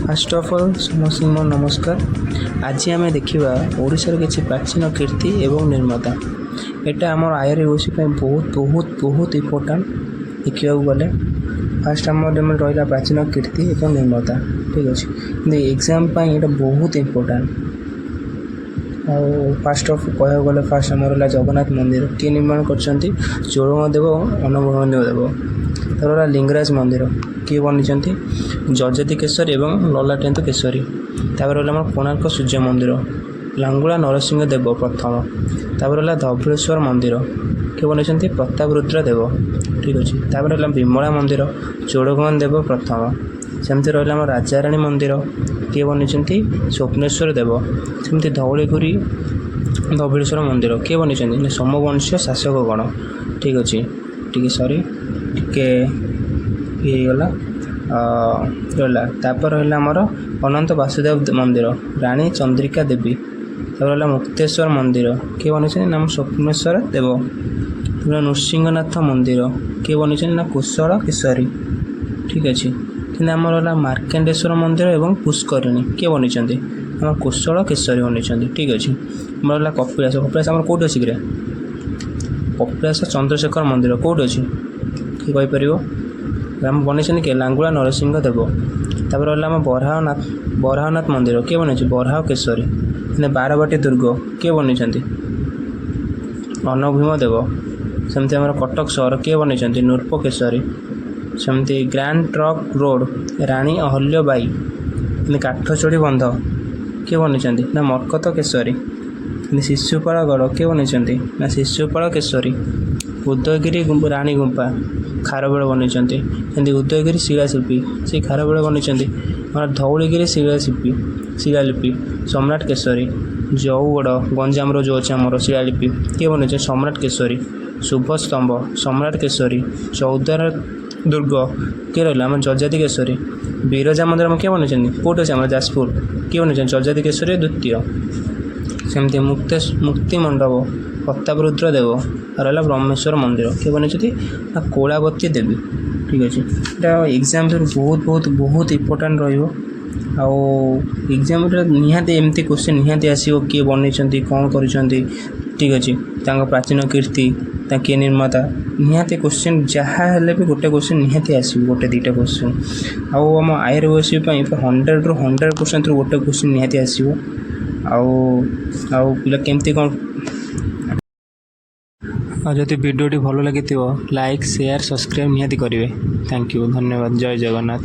Fast of all समस्त नमस्कार। आज आम देखा ओडिशार किसी प्राचीन कीर्ति एवं निर्माता यहाँ आम आयर ओसी बहुत बहुत बहुत इम्पोर्टाट देखा गले फास्ट आम रहा प्राचीन कीर्ति एवं निर्माता ठीक अच्छे एग्जाम यहाँ बहुत इम्पोर्टाट। फास्ट ऑफ कह गले फास्ट आम रहा जगन्नाथ मंदिर किए निर्माण कर चोलदेव अनभवदेव तर लिंगराज मंदिर किए बनी जजाति केशरी एवं ललाटेन्द्र केशरी तापर रहा कोणार्क सूर्य मंदिर लांगुला नरसिंह देव प्रथम तापर रहा धवलेश्वर मंदिर किए बनी प्रतापरुद्र देव ठीक अच्छे तापर रहा विमला मंदिर चोड़गण देव प्रथम सेमती रहा राजाराणी मंदिर किए बनी स्वप्नेश्वर देव सेमती धौलीगुरी धवलेश्वर मंदिर किए बनी सोमवंशीय शासकगण ठीक अच्छे टी सॉरी टे ये गला रहा तापर रहा आमर अनंत वासुदेव मंदिर रानी चंद्रिका देवी तापर रहा मुक्तेश्वर मंदिर किए बनी नाम स्वप्नेश्वर देव नृसिंहनाथ मंदिर किए बनी ना कुशल केशरी ठीक अच्छे कि आम रहा मार्केडेश्वर मंदिर एवं पुष्करिणी किए बनी आम कुशल केशरी बनी ठीक अच्छे आम रहा कपिलास कपिलास आम कौट अच्छी कपिलास चंद्रशेखर मंदिर कौट अच्छी कि कहीपर राम बनी के लांगुला नरसिंह देव तापर रहा बराहनाथ मंदिर किए बनी बराह केशरी बारवाटी दुर्ग किए बनी अनभीम देव सेमती आम कटक सहर किए बनी नूर्प केशरी सेमती ग्रांड ट्रक रोड राणी अहल्यबाई काठचोड़ी बंध किए बनी ना मरकत केशरी शिशुपाल गढ़ किए बनी ना शिशुपाल केशरी उदयगिरी राणी गुंपा खारबेल बनी उदयगिरी शिलाशिल्पी से खारबेल बनी धौलीगिरी शिलालिपि सम्राट केशरी जौगढ़ गंजाम जो अच्छे आमर शिलालिपि किए बनी सम्राट केशरी शुभ स्तंभ सम्राट केशरी चौद्वार दुर्ग किए रहा आम जजाति केशरी विरजा मंदिर किए बनी कौट अच्छे आम जाजपुर किए बनी जजाति केशरी द्वितीय सेमती मुक्ति मंडप प्रतापरुद्र देव रहा ब्रह्मेश्वर मंदिर किए बनी कोलावती देवी ठीक अच्छे यहाँ एग्जाम बहुत बहुत बहुत इम्पोर्टाट रग्जाम निहाती एमती क्वेश्चन निहाती आसो किए बनी कौन कर ठीक अच्छे प्राचीन कीर्ति किए निर्माता निहाती क्वेश्चन जहाँ हेल्ले भी गोटे क्वेश्चन निहाती आसो गोटे दुईटा क्वेश्चन आम आयर ओसी 100 ରୁ 100% गोटे क्वेश्चन निहाती आसो पिला केमती कौन जदि वीडियोटी भल लगी लाइक शेयर सब्सक्राइब निहाती करेंगे। थैंक यू धन्यवाद जय जगन्नाथ।